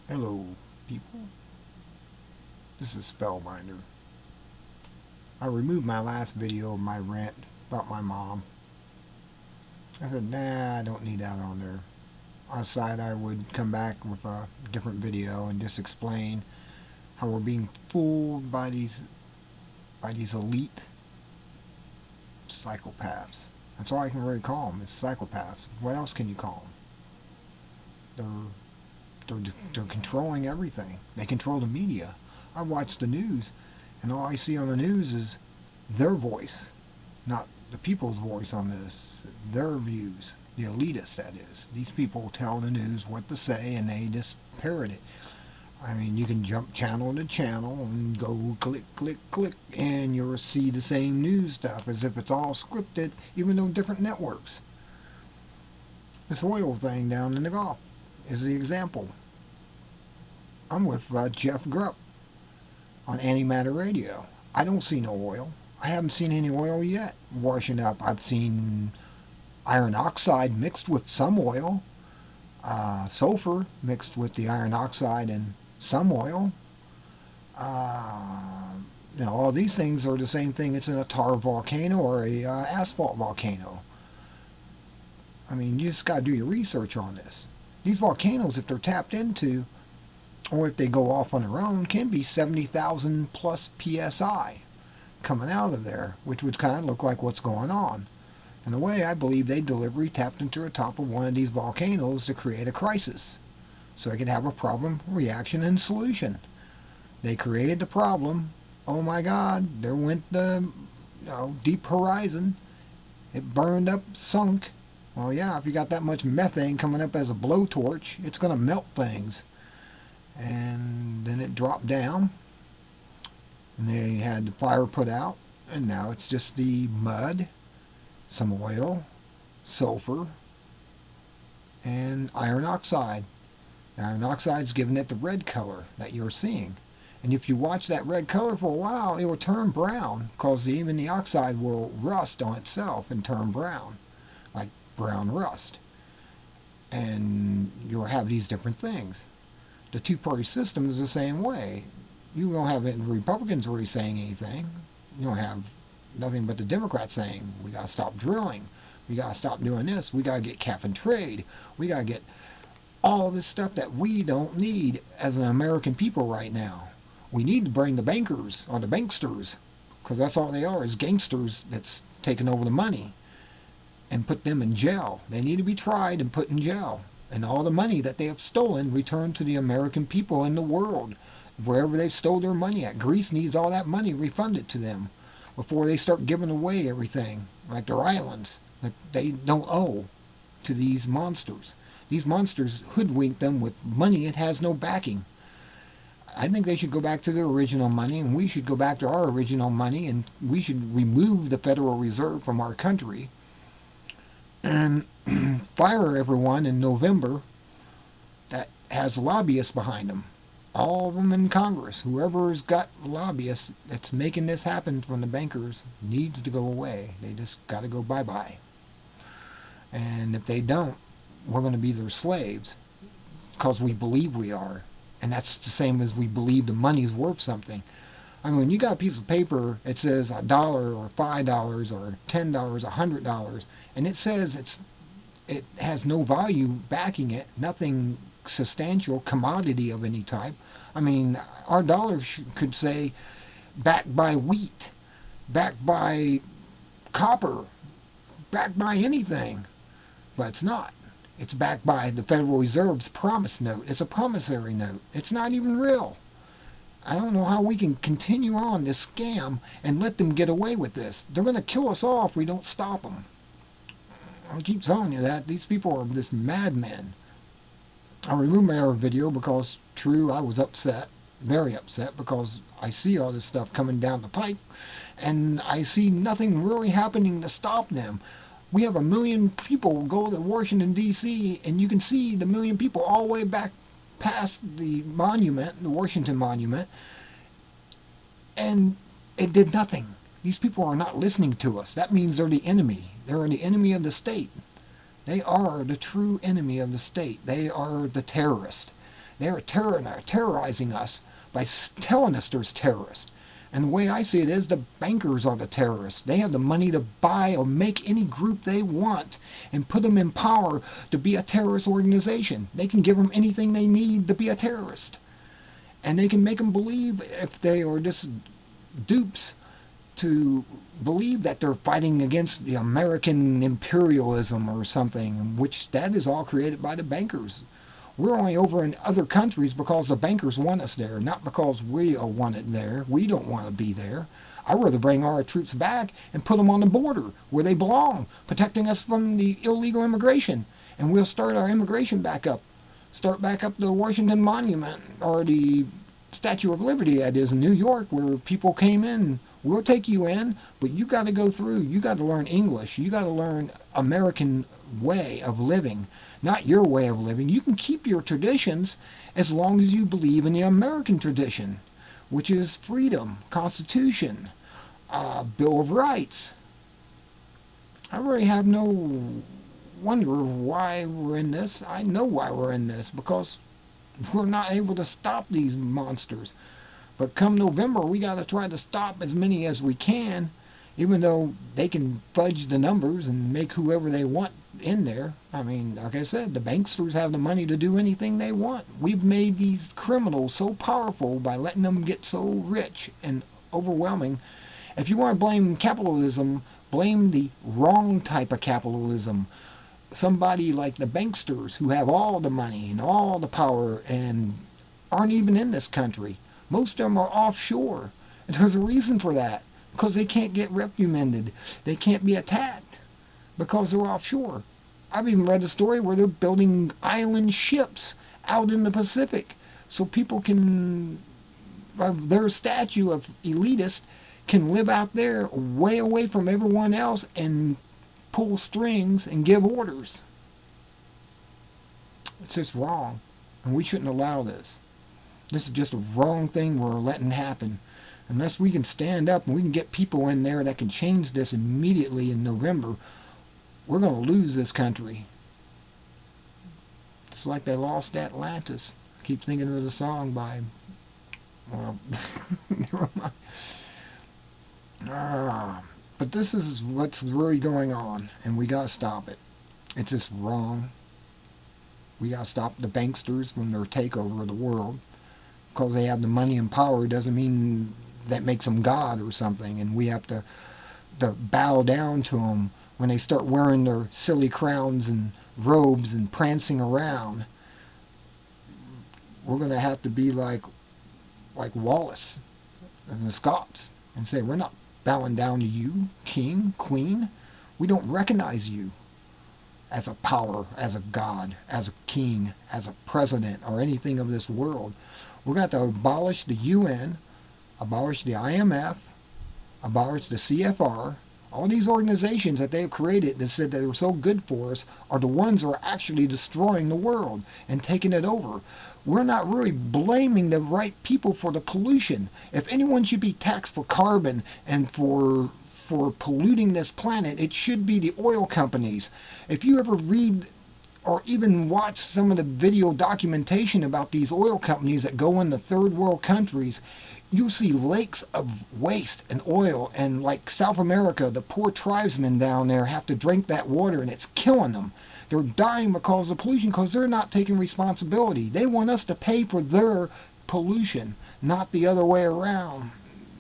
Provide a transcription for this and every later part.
Hello, people. This is Spellbinder. I removed my last video of my rant about my mom. I said, nah, I don't need that on there. I decided I would come back with a different video and just explain how we're being fooled by these elite psychopaths. That's all I can really call them, is psychopaths. What else can you call them? They're controlling everything. They control the media. I watch the news, and all I see on the news is their voice, not the people's voice on this. Their views. The elitists, that is. These people tell the news what to say, and they just parrot it. I mean, you can jump channel to channel and go click, click, click, and you'll see the same news stuff as if it's all scripted, even though different networks. This oil thing down in the Gulf is the example. I'm with Jeff Grupp on Antimatter Radio. I don't see no oil. I haven't seen any oil yet washing up. I've seen iron oxide mixed with some oil, sulfur mixed with the iron oxide and some oil. All these things are the same thing. It's in a tar volcano or a asphalt volcano. I mean, you just got to do your research on this. These volcanoes, if they're tapped into, or if they go off on their own, can be 70,000 plus psi coming out of there, which would kind of look like what's going on. In a way, I believe they deliberately tapped into the top of one of these volcanoes to create a crisis, so they could have a problem, reaction, and solution. They created the problem. Oh my God! There went the deep horizon. It burned up, sunk. Well, yeah, if you got that much methane coming up as a blowtorch, it's going to melt things. And then it dropped down, and they had the fire put out, and now it's just the mud, some oil, sulfur, and iron oxide. The iron oxide's giving it the red color that you're seeing. And if you watch that red color for a while, it will turn brown, because even the oxide will rust on itself and turn brown, like brown rust. And you'll have these different things. The two-party system is the same way. You don't have the Republicans really saying anything. You don't have nothing but the Democrats saying, we got to stop drilling. We got to stop doing this. We got to get cap and trade. We got to get all this stuff that we don't need as an American people right now. We need to bring the bankers, or the banksters, because that's all they are, is gangsters that's taking over the money, and put them in jail. They need to be tried and put in jail. And all the money that they have stolen returned to the American people in the world, wherever they've stole their money at. Greece needs all that money refunded to them before they start giving away everything, like their islands, that they don't owe to these monsters. These monsters hoodwink them with money it has no backing. I think they should go back to their original money, and we should go back to our original money, and we should remove the Federal Reserve from our country and fire everyone in November that has lobbyists behind them. All of them in Congress. Whoever's got lobbyists that's making this happen from the bankers needs to go away. They just got to go bye-bye. And if they don't, we're going to be their slaves, because we believe we are. And that's the same as we believe the money's worth something. I mean, when you got a piece of paper, it says $1 or $5 or $10, $100, and it says it has no value backing it, nothing substantial, commodity of any type. I mean, our dollar could say backed by wheat, backed by copper, backed by anything, but it's not. It's backed by the Federal Reserve's promise note. It's a promissory note. It's not even real. I don't know how we can continue on this scam and let them get away with this. They're going to kill us all if we don't stop them. I'll keep telling you that. These people are just madmen. I removed my other video because, true, I was upset, very upset, because I see all this stuff coming down the pipe, and I see nothing really happening to stop them. We have 1 million people go to Washington, D.C., and you can see the 1 million people all the way back past the monument, the Washington Monument, and it did nothing. These people are not listening to us. That means they're the enemy. They're the enemy of the state. They are the true enemy of the state. They are the terrorists. They're terrorizing us by telling us there's terrorists. And the way I see it is the bankers are the terrorists. They have the money to buy or make any group they want and put them in power to be a terrorist organization. They can give them anything they need to be a terrorist. And they can make them believe, if they are just dupes, to believe that they're fighting against the American imperialism or something, which that is all created by the bankers. We're only over in other countries because the bankers want us there, not because we are wanted there. We don't want to be there. I'd rather bring our troops back and put them on the border where they belong, protecting us from the illegal immigration. And we'll start our immigration back up. Start back up the Washington Monument, or the Statue of Liberty, that is, in New York, where people came in. We'll take you in, but you got to go through. You got to learn English. You got to learn American way of living, not your way of living. You can keep your traditions as long as you believe in the American tradition, which is freedom, Constitution, Bill of Rights. I really have no wonder why we're in this. I know why we're in this, because we're not able to stop these monsters. But come November, we got to try to stop as many as we can, even though they can fudge the numbers and make whoever they want in there. I mean, like I said, the banksters have the money to do anything they want. We've made these criminals so powerful by letting them get so rich and overwhelming. If you want to blame capitalism, blame the wrong type of capitalism. Somebody like the banksters, who have all the money and all the power and aren't even in this country. Most of them are offshore. And there's a reason for that. Because they can't get reprimanded. They can't be attacked because they're offshore. I've even read a story where they're building island ships out in the Pacific so people can, their statue of Elitist can live out there way away from everyone else and pull strings and give orders. It's just wrong. And we shouldn't allow this. This is just a wrong thing we're letting happen. Unless we can stand up and we can get people in there that can change this immediately in November, we're going to lose this country. It's like they lost Atlantis. I keep thinking of the song by, well, never mind. But this is what's really going on, and we got to stop it. It's just wrong. We got to stop the banksters from their takeover of the world. Because they have the money and power doesn't mean that makes them God or something, and we have to bow down to them when they start wearing their silly crowns and robes and prancing around. We're going to have to be like Wallace and the Scots and say, we're not bowing down to you, king, queen. We don't recognize you as a power, as a god, as a king, as a president, or anything of this world. We're going to have to abolish the UN, abolish the IMF, abolish the CFR. All these organizations that they've created that said they were so good for us are the ones who are actually destroying the world and taking it over. We're not really blaming the right people for the pollution. If anyone should be taxed for carbon and for polluting this planet, it should be the oil companies. If you ever read or even watch some of the video documentation about these oil companies that go into third world countries, you see lakes of waste and oil, and like South America, the poor tribesmen down there have to drink that water and it's killing them. They're dying because of pollution, because they're not taking responsibility. They want us to pay for their pollution, not the other way around.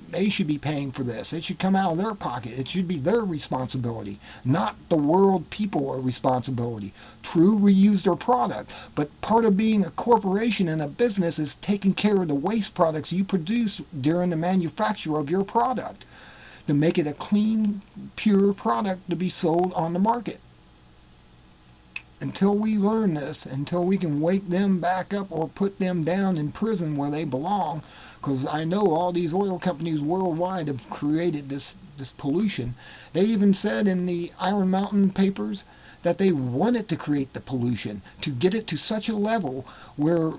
They should be paying for this. It should come out of their pocket. It should be their responsibility, not the world people's responsibility. True, we use their product, but part of being a corporation and a business is taking care of the waste products you produce during the manufacture of your product to make it a clean, pure product to be sold on the market. Until we learn this, until we can wake them back up or put them down in prison where they belong, because I know all these oil companies worldwide have created this pollution. They even said in the Iron Mountain papers that they wanted to create the pollution, to get it to such a level where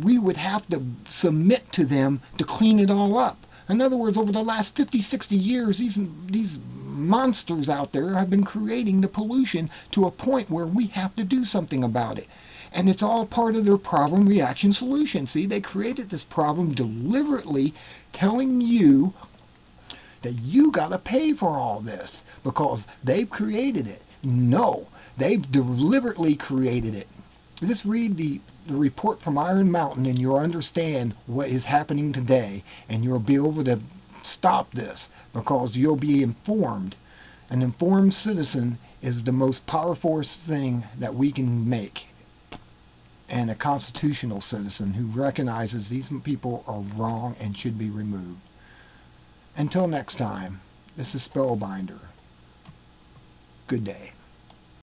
we would have to submit to them to clean it all up. In other words, over the last 50, 60 years, these monsters out there have been creating the pollution to a point where we have to do something about it. And it's all part of their problem reaction solution. See, they created this problem deliberately telling you that you got to pay for all this because they've created it. No, they've deliberately created it. Just read the report from Iron Mountain and you'll understand what is happening today, and you'll be able to stop this because you'll be informed. An informed citizen is the most powerful thing that we can make, and a constitutional citizen who recognizes these people are wrong and should be removed. Until next time, this is Spellbinder. Good day.